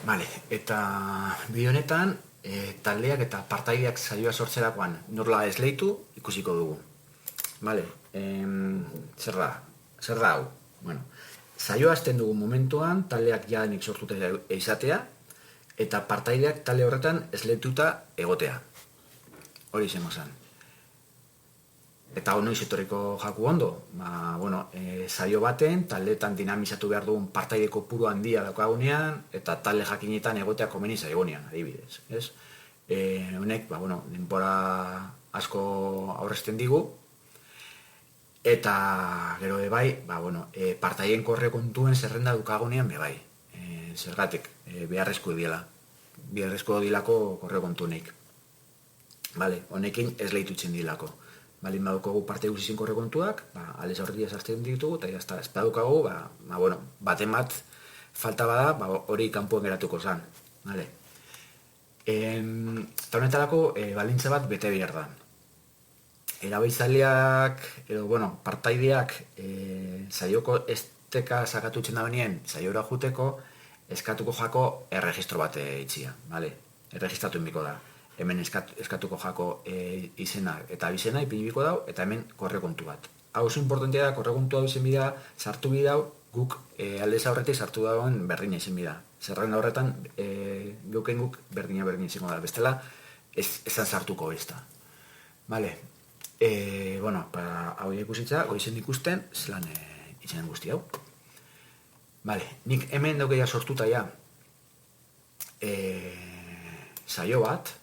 Vale, eta bideo honetan taldeak eta partaideak saioa sortzerakoan norla esleitu ikusiko dugu. Vale, zer da hau? Bueno, saioa hasten dugu momentuan taldeak jadanik sortuta izatea eta partaideak talde horretan esleituta egotea. Hori izango zen. Eta noiz etorriko jaku ondo? Saio baten, taldeetan dinamizatu behar dugun partaideko puru handia daukagunean, eta talde jakinetan egotea komeni zaigunean, adibidez. Honek, denbora asko aurrezten digu, eta gero bai, partaiden korre kontuen zerrenda dukagunean bai. Zergatik, beharrezko dilako korre kontunek. Honekin ez lehitutzen dilako. Balin badukagu parte guzizien korre kontuak, aldez aurretia sartzen ditugu, eta jazta, ez badukagu, baten bat falta bada, hori kanpoan geratuko zen. Eta honetarako, balintza bat bete behar da. Erabiltzaileak, partaideak, saioko esteka sakatutzen da benien, saiora juteko, eskatuko jako erregistro bat itxia. Erregistratu inbiko da. Hemen eskatuko jako izena eta abizena ipinibiko dau, eta hemen korre kontu bat. Hau oso importantea da, korre kontu hau izen bida, sartu bidau, guk aldez aurretik sartu dauen berdina izen bida. Zerrenda horretan, guk berdina izango da. Bestela, ezan sartuko ez da. Hau ikusitza, goizen ikusten, zelan izenen guzti hau. Nik hemen daukeia sortuta ja saio bat,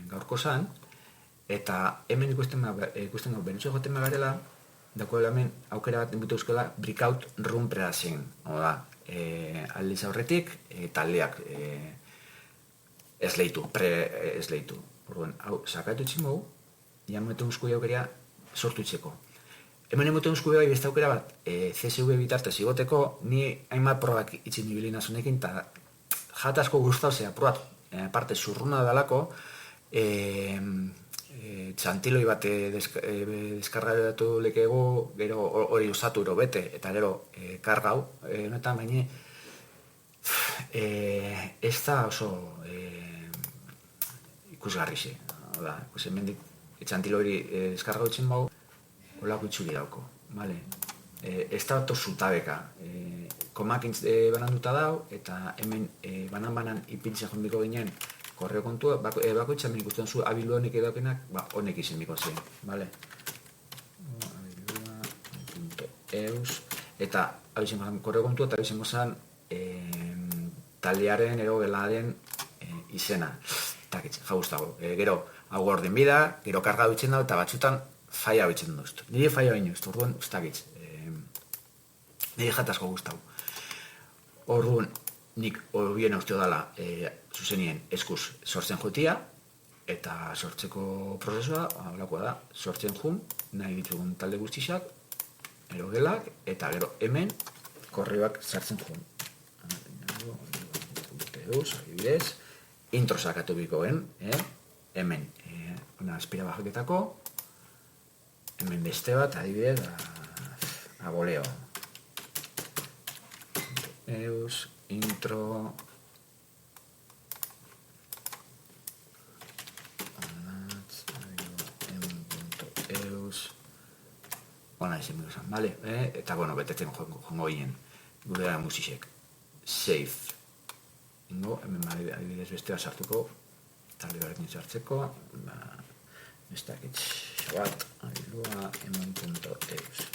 gaurko zan, eta hemen ikusten gau benutze joten magarela, dagoela hemen aukera bat enbutu euskala breakout room predazen. Aldiz aurretik, taldeak esleitu. Hau, sakatu itxingo, jan metu euskui aukeria sortu itxeko. Hemen emoten euskui bai beste aukera bat, CSV bitartez igoteko, ni hainbat probak itxin ibilina zunekin, eta jatasko guztauzea probat parte zurruna dalako, txantiloi bat deskargatu lekego, gero hori usatu ero bete, eta gero kargau, honetan baina ez da oso ikusgarri ze. Ikusen mendik txantiloi deskargau itzen bau, holako itxuri dauko. Ez da oto zutabeka. Komak bananduta dau, eta hemen banan ipintzen jonbiko ginen korreo kontua, bakoitza hemen ikusten zu abilua honek edaukenak, honek izen biko zen. Abilua.eus eta korreo kontua eta izango zen taldearen ero gelaren izena. Jauztago. Gero, hau orden bida, gero karga bitzen dago, eta batzutan faia bitzen duztu. Nire faia baino, orduan, ustakitz. Nire jatazko guztau. Orduan, nik bien usteo dala zuzenien eskuz sortzen jotia, eta sortzeko prozesua, halakoa da, sortzen jun, nahi ditugun talde guztixak, erogelak, eta gero hemen korreoak sartzen jun. Adibidez, intro sakatu bikoen, hemen, aspira bajaketako, hemen beste bat, adibidez, agoleo. Eus, intro, eus, hona izan biko zan, eta betetzen jongo ginen, gure musixek, save, hemen adibidez bestea sartuko, talde barekin sartzeko, bestak bat, abilua, hemen.eus.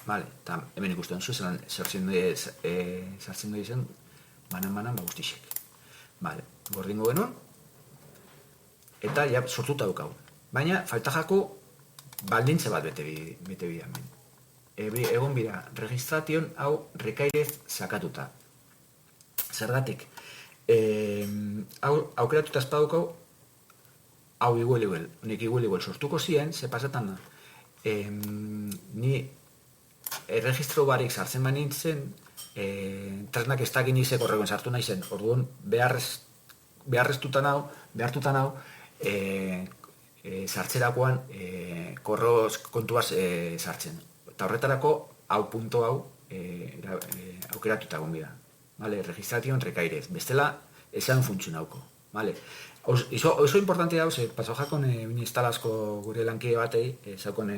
Eta hemen ikusten zu, zelan sartzen doi zen, banan guztixek. Gordingo genuen, eta ja sortuta dukau. Baina, falta jako, baldintza bat bete bida hemen. Egon bida, registration hau rekairez sakatuta. Zergatik, aukeratuta espadukau, hau igual, honek igual sortuko ziren, ze pasatan da. Ni erregistro barik sartzen banintzen, tresnak ez dakin izek horregoen sartu nahi zen. Orduan, behartutan hau, sartzerakoan korroz kontuaz sartzen. Eta horretarako, hau punto hau, aukeratuta gonbida. Vale, registration rekairez. Bestela, esan funtzionauko. Vale. Oso importante hau, paso jakon instalazko gure lankide batei, zaukon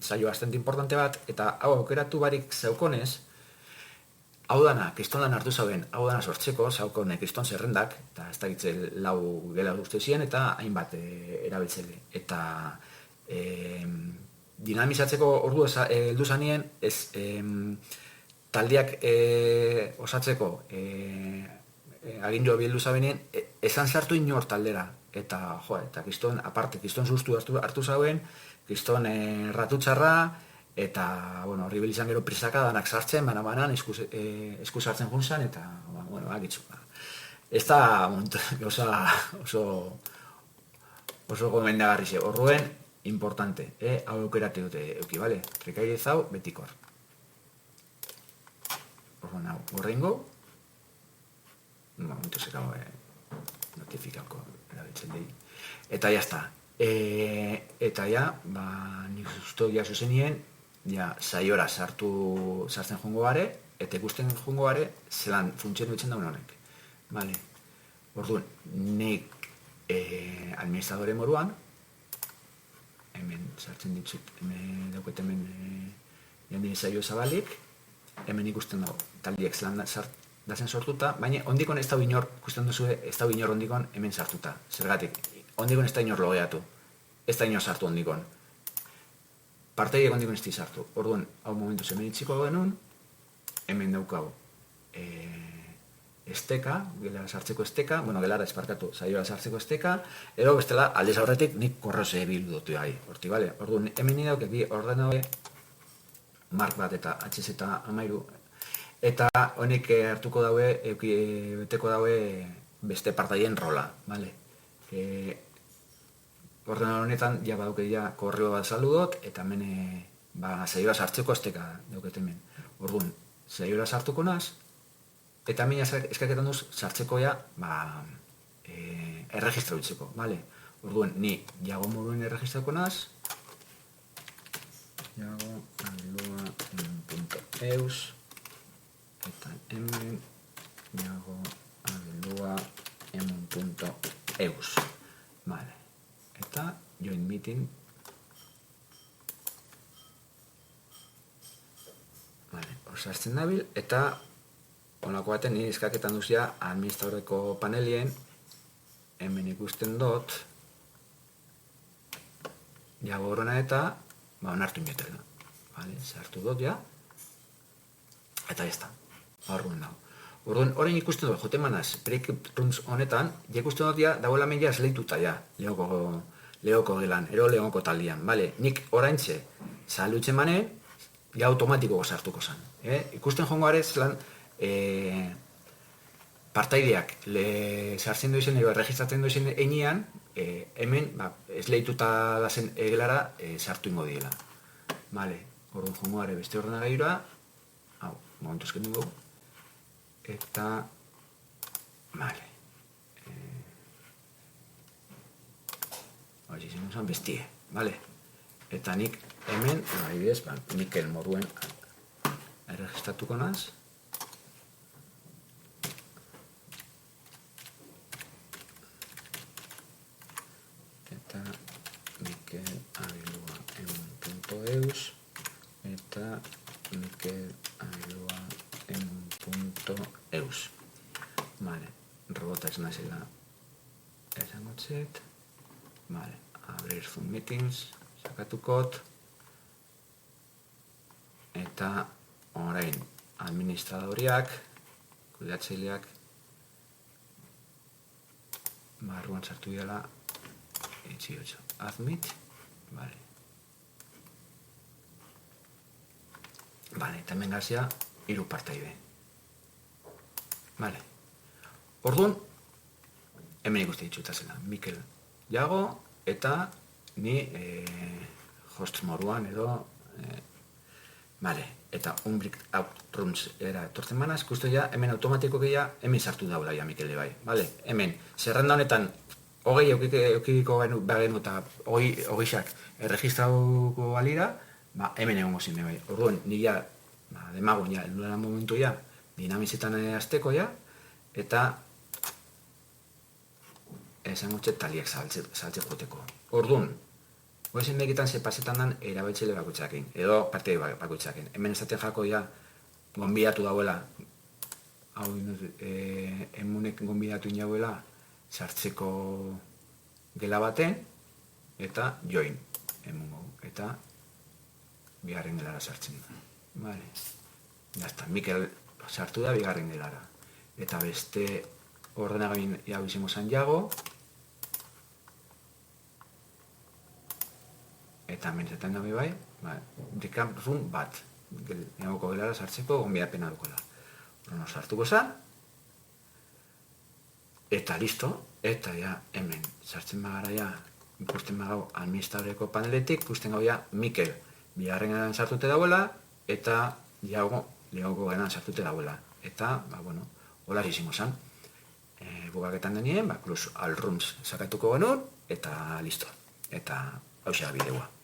zailo bastante importante bat, eta hau aukeratu barik zaukonez, hau dana, kriston lan hartu zauen, hau dana sortzeko, zaukon kriston zerrendak, eta ez da gitzel lau gela uste ziren, eta hainbat erabiltzele. Eta dinamizatzeko ordu heldu zanien, taldeak osatzeko agindua bildu zabenien, esan sartu inor taldera. Eta, eta kriston, aparte, kriston sustu hartu zauen, kriston ratutxarra, eta, horri izan gero prisaka danak sartzen, banan, esku sartzen juntzan, eta, agitzu. Ez da, oso gomendagarri ze, horruen, importante, hau aukerate dute euki, bale? Rekaire zau, betikor. Horrengo, momentu zekau notifikauko erabiltzen dei. Eta jazta. Eta ja, nik justo ja zuzenien, ja, saiora sartzen jongo gare, eta ikusten jongo gare, zelan funtzioen dutzen daun honek. Vale. Orduan, nik administradore moruan, hemen sartzen ditzut, hemen dauket hemen jandien saio zabalik, hemen ikusten dago, taldiek zelan dazen sortuta, baina ondikon ez da inor, ikusten duzu, ez da inor ondikon hemen sartuta. Zergatik, ondikon ez da inor logeatu, ez da inor sartu ondikon. Parteiek ondikon ez di sartu. Orduan, hau momentu hemen itxiko genuen, hemen daukau esteka, gelara sartzeko esteka, gelara esparkatu, saioa sartzeko esteka, edo bestela, aldez aurretik, nik korrose bildu dutu gai, horti, bale? Orduan, hemen nire dauk, bi ordenaue, mark bat eta HZ eta amairu, eta honek hartuko daue, beteko daue beste partaien rola, bale? Ordenan honetan, ja badauke ja korreo bat saldu dut, eta hemen saioa sartzeko esteka dauket hemen. Orduan, saioa sartuko naz, eta hemen eskaketan duz sartzeko ja, erregistra dutzeko, bale? Orduan, ni jago moduen erregistrako naz, jago abilua.eus, eta hemen jago abilua.eus, vale. Eta join meeting, vale, osartzen dabil, eta honako baten nire eskaketan duzia administradoreko panelien, hemen ikusten dut, jago horrena eta, onartu inbietela. Vale, sartu dut ja, eta jazta, horren dago. Orduan, orain ikusten dut, jote manaz, break rooms honetan, ja ikusten dut ja, dagoela men ja esleituta ja, lehoko gelan, ero lehoko taldian, bale? Nik oraintxe, salutzen mane, ja automatiko sartuko zan. Ikusten jongo arez, lan, partaideak sartzen duizen, edo erregistratzen duizen einean, hemen, esleituta dazen egelara, sartu ingo diela. Bale, orduan jongo are beste ordenagailura, hau, momentu esken dugu, eta, bale, hori zen usan bestie, bale, eta nik hemen, adibidez, Mikel moduen erregistratuko naz, eta Mikel abilua.eus, eta Mikel abilua.eus. Vale, robota ez nazela esango txet. Vale, abrir Zoom meetings, sakatukot. Eta orain administradoriak, kudeatzaileak, barruan sartu dela, itxiotxo, admit, vale. Vale, eta hemen gazia, 3 partaide. Vale. Orduan, hemen ikuste ditzuta zela, Mikel Jago, eta ni host moruan edo, vale, eta unbrick out rooms era etortzen manaz, ikustu ja, hemen automatiko gehiago, hemen sartu daula ja Mikel bai, vale, hemen, zerrenda honetan, hogei eukiko bagenu eta hogeixak erregistrauko balira, hemen egongo zine bai. Orduan, nila demagun ja, helduela momentu ja, dinamizetan azteko ja, eta esan gutxe taliak saltze joteko. Orduan, goezen begitan ze pasetan dan erabiltzele bakutxakin, edo parte bakutxakin. Hemen ezaten jako ja, gonbidatu dauela, hau emunek gonbidatu inauela, sartzeko gela baten, eta join, emungo, eta bigarren gelara sartzen da. Vale. Jazta, Mikel sartu da bigarren gelara. Eta beste ordenagabin jau izimo Santiago, eta menzetan dabe bai, recap room bat, negoko gelara sartzeko gonbidapena dukola. Horren sartuko zan, eta listo, eta ja hemen sartzen bagara ja, ikusten bagau administratoreko paneletik, ikusten gau ja Mikel bigarren geran sartute dauela, eta jago lehoko geran sartute dauela. Eta, hola izango zan. Bukaketan denien, plus all rooms sakatuko genuen, eta listo. Eta hau xa bideua.